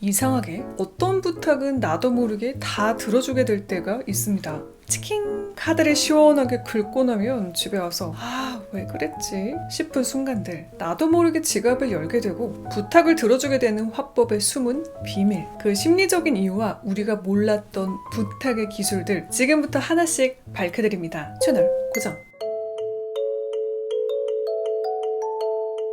이상하게 어떤 부탁은 나도 모르게 다 들어주게 될 때가 있습니다. 치킨! 카드를 시원하게 긁고 나면 집에 와서 왜 그랬지? 싶은 순간들, 나도 모르게 지갑을 열게 되고 부탁을 들어주게 되는 화법의 숨은 비밀, 그 심리적인 이유와 우리가 몰랐던 부탁의 기술들 지금부터 하나씩 밝혀드립니다. 채널 고정!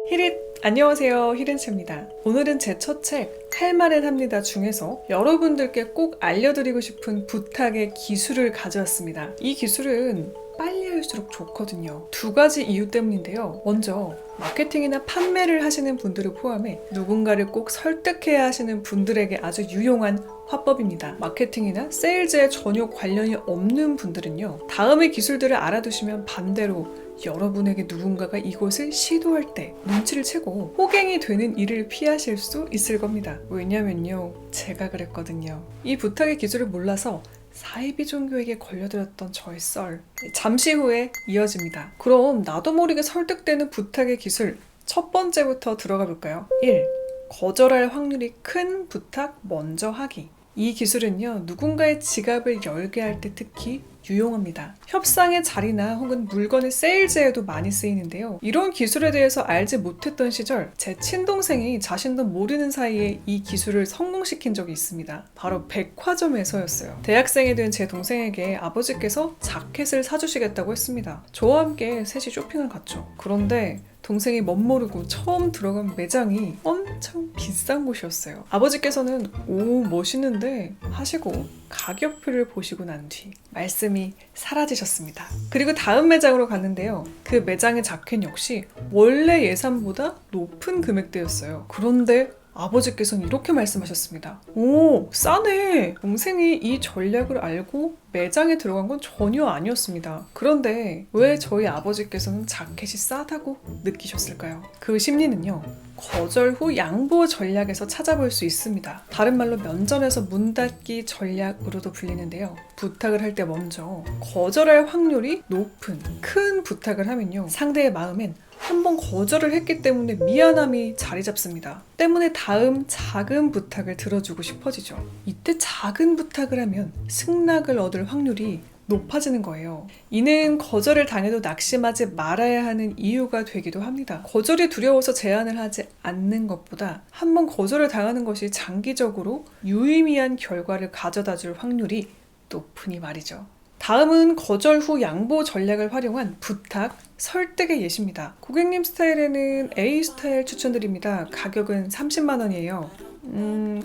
히릿! 안녕하세요, 히렌츠입니다. 오늘은 제 첫 책 할 말은 합니다 중에서 여러분들께 꼭 알려드리고 싶은 부탁의 기술을 가져왔습니다. 이 기술은 빨리 할수록 좋거든요. 두 가지 이유 때문인데요. 먼저 마케팅이나 판매를 하시는 분들을 포함해 누군가를 꼭 설득해야 하시는 분들에게 아주 유용한 화법입니다. 마케팅이나 세일즈에 전혀 관련이 없는 분들은요, 다음의 기술들을 알아두시면 반대로 여러분에게 누군가가 이것을 시도할 때 눈치를 채고 호갱이 되는 일을 피하실 수 있을 겁니다. 왜냐면요, 제가 그랬거든요. 이 부탁의 기술을 몰라서 사이비 종교에게 걸려들었던 저의 썰, 잠시 후에 이어집니다. 그럼 나도 모르게 설득되는 부탁의 기술 첫 번째부터 들어가 볼까요? 1. 거절할 확률이 큰 부탁 먼저 하기. 이 기술은요, 누군가의 지갑을 열게 할 때 특히 유용합니다. 협상의 자리나 혹은 물건의 세일즈에도 많이 쓰이는데요. 이런 기술에 대해서 알지 못했던 시절 제 친동생이 자신도 모르는 사이에 이 기술을 성공시킨 적이 있습니다. 바로 백화점에서였어요. 대학생이 된 제 동생에게 아버지께서 자켓을 사주시겠다고 했습니다. 저와 함께 셋이 쇼핑을 갔죠. 그런데 동생이 멋모르고 처음 들어간 매장이 엄청 비싼 곳이었어요. 아버지께서는 오, 멋있는데 하시고 가격표를 보시고 난 뒤 말씀이 사라지셨습니다. 그리고 다음 매장으로 갔는데요. 그 매장의 자켓 역시 원래 예산보다 높은 금액대였어요. 그런데 아버지께서는 이렇게 말씀하셨습니다. 오, 싸네. 동생이 이 전략을 알고 매장에 들어간 건 전혀 아니었습니다. 그런데 왜 저희 아버지께서는 자켓이 싸다고 느끼셨을까요? 그 심리는요, 거절 후 양보 전략에서 찾아볼 수 있습니다. 다른 말로 면전에서 문 닫기 전략으로도 불리는데요. 부탁을 할 때 먼저 거절할 확률이 높은 큰 부탁을 하면요, 상대의 마음엔 한번 거절을 했기 때문에 미안함이 자리 잡습니다. 때문에 다음 작은 부탁을 들어주고 싶어지죠. 이때 작은 부탁을 하면 승낙을 얻을 확률이 높아지는 거예요. 이는 거절을 당해도 낙심하지 말아야 하는 이유가 되기도 합니다. 거절이 두려워서 제안을 하지 않는 것보다 한번 거절을 당하는 것이 장기적으로 유의미한 결과를 가져다 줄 확률이 높으니 말이죠. 다음은 거절 후 양보 전략을 활용한 부탁, 설득의 예시입니다. 고객님 스타일에는 A 스타일 추천드립니다. 가격은 30만 원이에요.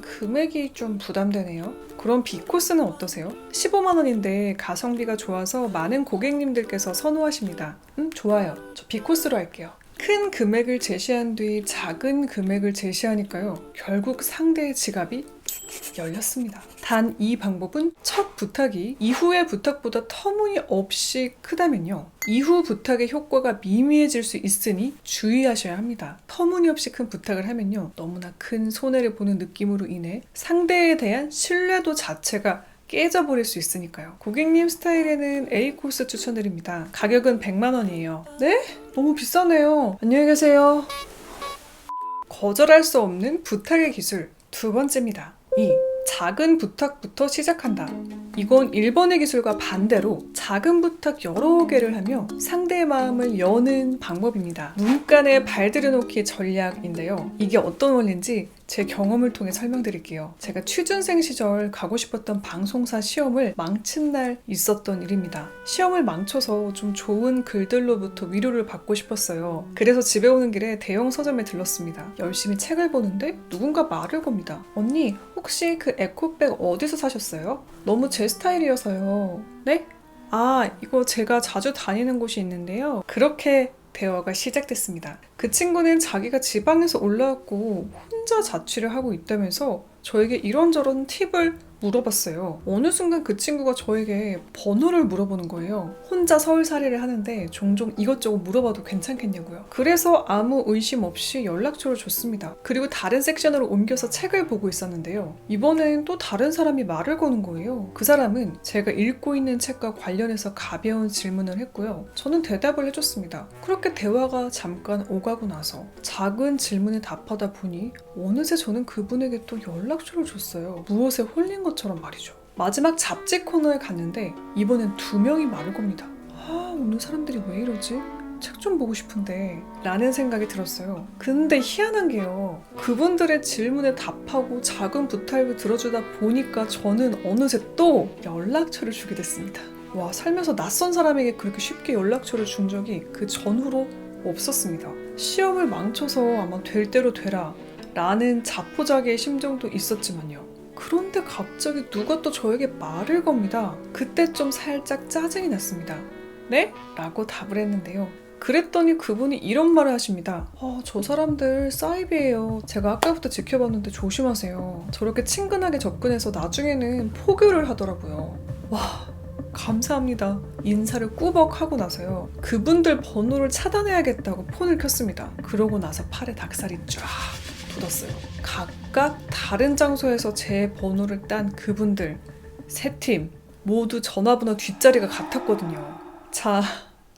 금액이 좀 부담되네요. 그럼 B 코스는 어떠세요? 15만 원인데 가성비가 좋아서 많은 고객님들께서 선호하십니다. 좋아요. 저 B 코스로 할게요. 큰 금액을 제시한 뒤 작은 금액을 제시하니까요, 결국 상대의 지갑이 열렸습니다. 단 이 방법은 첫 부탁이 이후의 부탁보다 터무니없이 크다면요, 이후 부탁의 효과가 미미해질 수 있으니 주의하셔야 합니다. 터무니없이 큰 부탁을 하면요, 너무나 큰 손해를 보는 느낌으로 인해 상대에 대한 신뢰도 자체가 깨져버릴 수 있으니까요. 고객님 스타일에는 A 코스 추천드립니다. 가격은 100만 원이에요. 네? 너무 비싸네요. 안녕히 계세요. 거절할 수 없는 부탁의 기술 두 번째입니다. 2. 작은 부탁부터 시작한다. 이건 1번의 기술과 반대로 작은 부탁 여러 개를 하며 상대의 마음을 여는 방법입니다. 문간에 발들여놓기 전략인데요. 이게 어떤 원리인지 제 경험을 통해 설명드릴게요. 제가 취준생 시절 가고 싶었던 방송사 시험을 망친 날 있었던 일입니다. 시험을 망쳐서 좀 좋은 글들로부터 위로를 받고 싶었어요. 그래서 집에 오는 길에 대형 서점에 들렀습니다. 열심히 책을 보는데 누군가 말을 겁니다. 언니, 혹시 그 에코백 어디서 사셨어요? 너무 제 스타일이어서요. 네? 아, 이거 제가 자주 다니는 곳이 있는데요. 그렇게 대화가 시작됐습니다. 그 친구는 자기가 지방에서 올라왔고 혼자 자취를 하고 있다면서 저에게 이런저런 팁을 물어봤어요. 어느 순간 그 친구가 저에게 번호를 물어보는 거예요. 혼자 서울살이를 하는데 종종 이것저것 물어봐도 괜찮겠냐고요. 그래서 아무 의심 없이 연락처를 줬습니다. 그리고 다른 섹션으로 옮겨서 책을 보고 있었는데요. 이번엔 또 다른 사람이 말을 거는 거예요. 그 사람은 제가 읽고 있는 책과 관련해서 가벼운 질문을 했고요. 저는 대답을 해줬습니다. 그렇게 대화가 잠깐 오가고 나서 작은 질문에 답하다 보니 어느새 저는 그분에게 또 연락처를 줬어요. 무엇에 홀린 것처럼 말이죠. 마지막 잡지 코너에 갔는데 이번엔 2명이 말을 겁니다. 오늘 사람들이 왜 이러지? 책 좀 보고 싶은데 라는 생각이 들었어요. 근데 희한한 게요. 그분들의 질문에 답하고 작은 부탁을 들어주다 보니까 저는 어느새 또 연락처를 주게 됐습니다. 와, 살면서 낯선 사람에게 그렇게 쉽게 연락처를 준 적이 그 전후로 없었습니다. 시험을 망쳐서 아마 될 대로 되라 라는 자포자기의 심정도 있었지만요. 그런데 갑자기 누가 또 저에게 말을 겁니다. 그때 좀 살짝 짜증이 났습니다. 네? 라고 답을 했는데요. 그랬더니 그분이 이런 말을 하십니다. 저 사람들 사이비예요. 제가 아까부터 지켜봤는데 조심하세요. 저렇게 친근하게 접근해서 나중에는 포교를 하더라고요. 와, 감사합니다. 인사를 꾸벅 하고 나서요. 그분들 번호를 차단해야겠다고 폰을 켰습니다. 그러고 나서 팔에 닭살이 쫙 돋았어요. 각각 다른 장소에서 제 번호를 딴 그분들 3팀 모두 전화번호 뒷자리가 같았거든요. 자,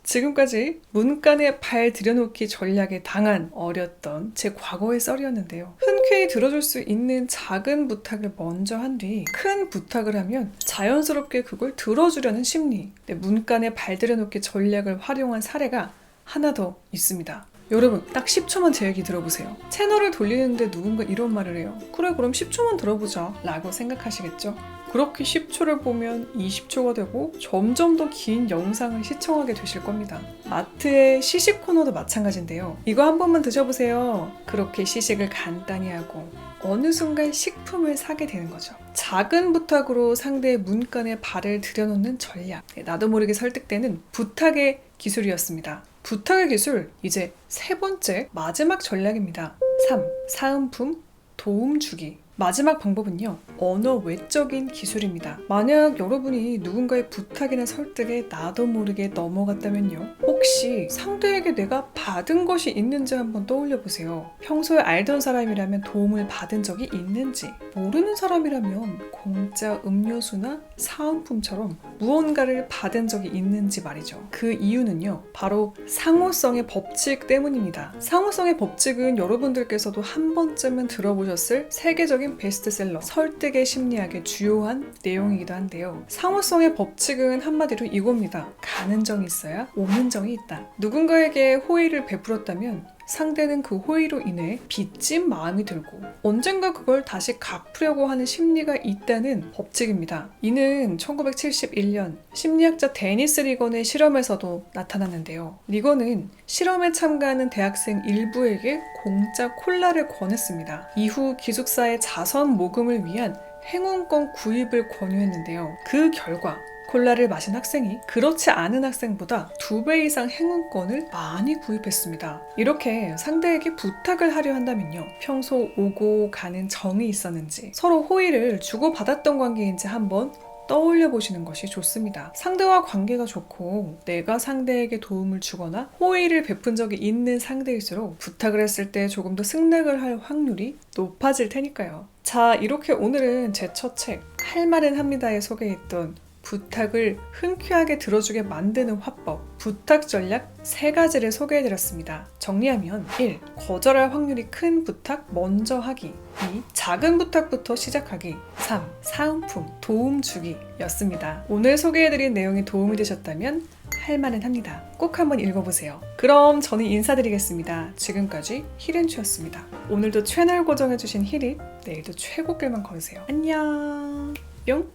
지금까지 문간에 발 들여놓기 전략에 당한 어렸던 제 과거의 썰이었는데요. 흔쾌히 들어줄 수 있는 작은 부탁을 먼저 한 뒤 큰 부탁을 하면 자연스럽게 그걸 들어주려는 심리, 문간에 발 들여놓기 전략을 활용한 사례가 하나 더 있습니다. 여러분, 딱 10초만 제 얘기 들어보세요. 채널을 돌리는데 누군가 이런 말을 해요. 그래, 그럼 10초만 들어보자 라고 생각하시겠죠? 그렇게 10초를 보면 20초가 되고 점점 더 긴 영상을 시청하게 되실 겁니다. 마트의 시식 코너도 마찬가지인데요. 이거 한 번만 드셔보세요. 그렇게 시식을 간단히 하고 어느 순간 식품을 사게 되는 거죠. 작은 부탁으로 상대의 문간에 발을 들여놓는 전략. 나도 모르게 설득되는 부탁의 기술이었습니다. 부탁의 기술, 이제 3번째 마지막 전략입니다. 3. 사은품, 도움 주기. 마지막 방법은요, 언어 외적인 기술입니다. 만약 여러분이 누군가의 부탁이나 설득에 나도 모르게 넘어갔다면요, 혹시 상대에게 내가 받은 것이 있는지 한번 떠올려 보세요. 평소에 알던 사람이라면 도움을 받은 적이 있는지, 모르는 사람이라면 공짜 음료수나 사은품처럼 무언가를 받은 적이 있는지 말이죠. 그 이유는요, 바로 상호성의 법칙 때문입니다. 상호성의 법칙은 여러분들께서도 한 번쯤은 들어보셨을 세계적인 베스트셀러 설득의 심리학의 주요한 내용이기도 한데요. 상호성의 법칙은 한마디로 이겁니다. 가는 정이 있어야 오는 정이 있다. 누군가에게 호의를 베풀었다면 상대는 그 호의로 인해 빚진 마음이 들고 언젠가 그걸 다시 갚으려고 하는 심리가 있다는 법칙입니다. 이는 1971년 심리학자 데니스 리건의 실험에서도 나타났는데요. 리건은 실험에 참가하는 대학생 일부에게 공짜 콜라를 권했습니다. 이후 기숙사의 자선 모금을 위한 행운권 구입을 권유했는데요. 그 결과 콜라를 마신 학생이 그렇지 않은 학생보다 2배 이상 행운권을 많이 구입했습니다. 이렇게 상대에게 부탁을 하려 한다면요, 평소 오고 가는 정이 있었는지, 서로 호의를 주고받았던 관계인지 한번 떠올려 보시는 것이 좋습니다. 상대와 관계가 좋고 내가 상대에게 도움을 주거나 호의를 베푼 적이 있는 상대일수록 부탁을 했을 때 조금 더 승낙을 할 확률이 높아질 테니까요. 자, 이렇게 오늘은 제 첫 책 할 말은 합니다에 소개했던 부탁을 흔쾌하게 들어주게 만드는 화법, 부탁 전략 3가지를 소개해드렸습니다. 정리하면 1. 거절할 확률이 큰 부탁 먼저 하기. 2. 작은 부탁부터 시작하기. 3. 사은품, 도움 주기 였습니다. 오늘 소개해드린 내용이 도움이 되셨다면 할 말은 합니다. 꼭 한번 읽어보세요. 그럼 저는 인사드리겠습니다. 지금까지 히렌추였습니다. 오늘도 채널 고정해주신 히릿, 내일도 최고길만 걸으세요. 안녕. 뿅.